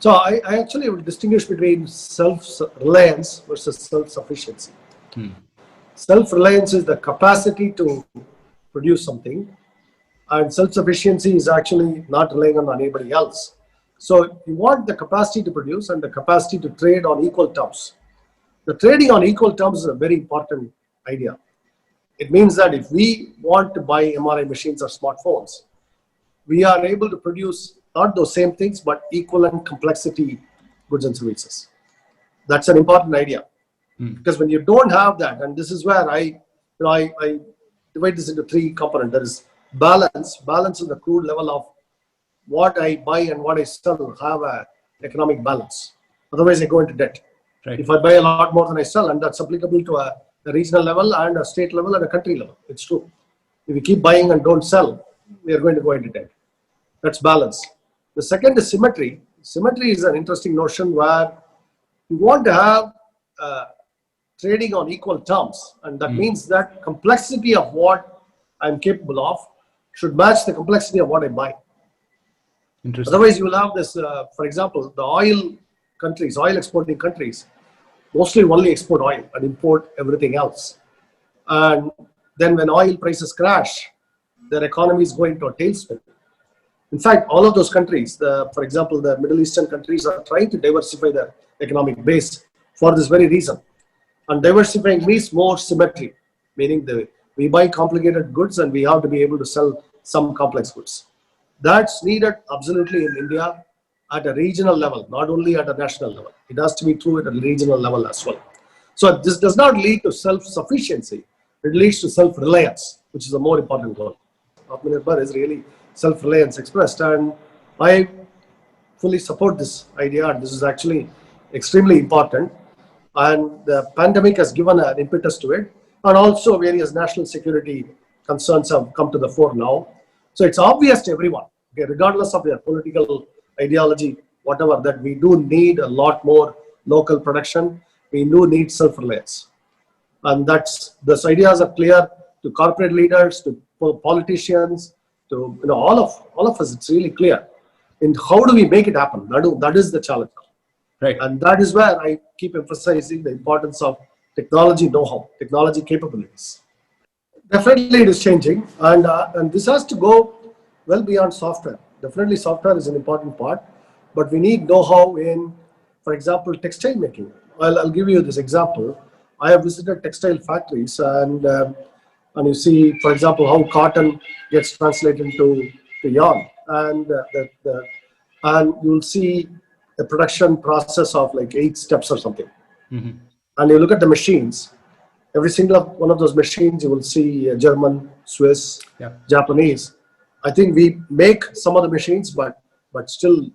So I actually would distinguish between self-reliance versus self-sufficiency. Self-reliance is the capacity to produce something, and self-sufficiency is actually not relying on anybody else. So you want the capacity to produce and the capacity to trade on equal terms. The trading on equal terms is a very important idea. It means that if we want to buy MRI machines or smartphones, we are able to produce not those same things, but equivalent complexity goods and services. That's an important idea. Because when you don't have that, and this is where I divide this into three components. There is balance. Balance is the crude level of what I buy and what I sell have a economic balance. Otherwise, I go into debt. Right. If I buy a lot more than I sell, and that's applicable to a regional level and a state level and a country level. It's true. If we keep buying and don't sell, we are going to go into debt. That's balance. The second is symmetry. Symmetry is an interesting notion where you want to have trading on equal terms, and that means that complexity of what I'm capable of should match the complexity of what I buy. Interesting. Otherwise, you will have this, for example, the oil countries, oil exporting countries, mostly only export oil and import everything else. And then when oil prices crash, their economy is going to a tailspin. In fact, all of those countries, for example, the Middle Eastern countries are trying to diversify their economic base for this very reason. And diversifying means more symmetry, meaning we buy complicated goods and we have to be able to sell some complex goods. That's needed absolutely in India at a regional level, not only at a national level. It has to be true at a regional level as well. So this does not lead to self-sufficiency. It leads to self-reliance, which is a more important goal. Atmanirbhar is really self-reliance expressed, and I fully support this idea, and this is actually extremely important. And the pandemic has given an impetus to it, and also various national security concerns have come to the fore now. So it's obvious to everyone, okay, regardless of their political ideology, whatever, that we do need a lot more local production. We do need self-reliance, and those ideas are clear to corporate leaders, to politicians, to all of us. It's really clear. And how do we make it happen? That is the challenge. Right. And that is where I keep emphasizing the importance of technology know-how, technology capabilities. Definitely it is changing, and this has to go well beyond software. Definitely software is an important part, but we need know-how in, for example, textile making. I'll give you this example. I have visited textile factories, and you see, for example, how cotton gets translated to yarn, and and you'll see a production process of like 8 steps or something. And you look at the machines. Every single one of those machines, you will see German, Swiss, Japanese. I think we make some of the machines, but still,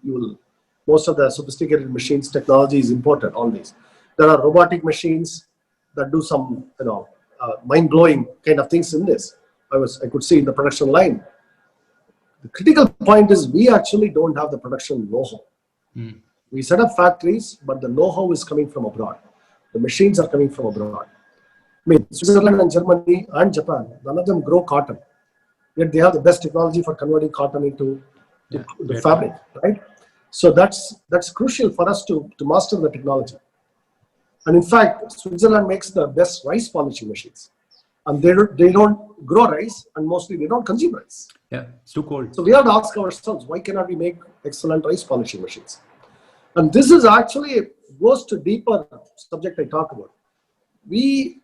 most of the sophisticated machines, technology is imported. All these. There are robotic machines that do some, mind-blowing kind of things in this. I could see in the production line. The critical point is we actually don't have the production know-how. We set up factories, but the know-how is coming from abroad. The machines are coming from abroad. I mean, Switzerland and Germany and Japan, none of them grow cotton. Yet they have the best technology for converting cotton into the fabric, right? So that's crucial for us to master the technology. And in fact, Switzerland makes the best rice polishing machines. And they don't grow rice, and mostly they don't consume rice. Yeah, it's too cold. So we have to ask ourselves, why cannot we make excellent rice polishing machines? And this is actually goes to deeper subject I talk about. In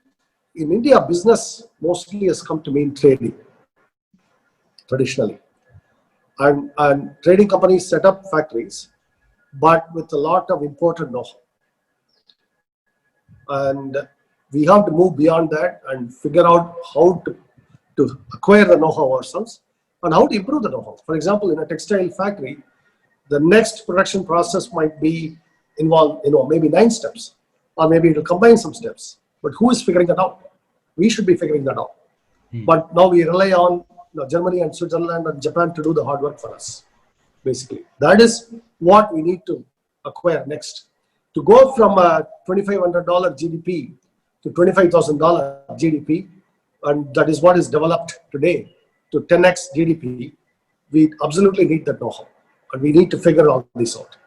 India, business mostly has come to mean trading, traditionally. And trading companies set up factories, but with a lot of imported know-how. And we have to move beyond that and figure out how to acquire the know-how ourselves and how to improve the know-how. For example, in a textile factory, the next production process might be involve maybe 9 steps, or maybe it will combine some steps. But who is figuring that out? We should be figuring that out. But now we rely on Germany and Switzerland and Japan to do the hard work for us. Basically, that is what we need to acquire next. To go from a $2,500 GDP to $25,000 GDP, and that is what is developed today, to 10x GDP, we absolutely need that know-how, and we need to figure all this out.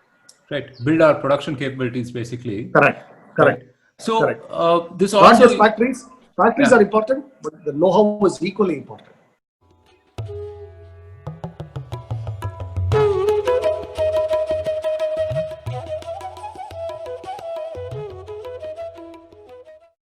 Right. Build our production capabilities, basically. Correct. Right. Correct. So Correct. this Not also, just factories. Factories yeah. are important, but the know-how is equally important.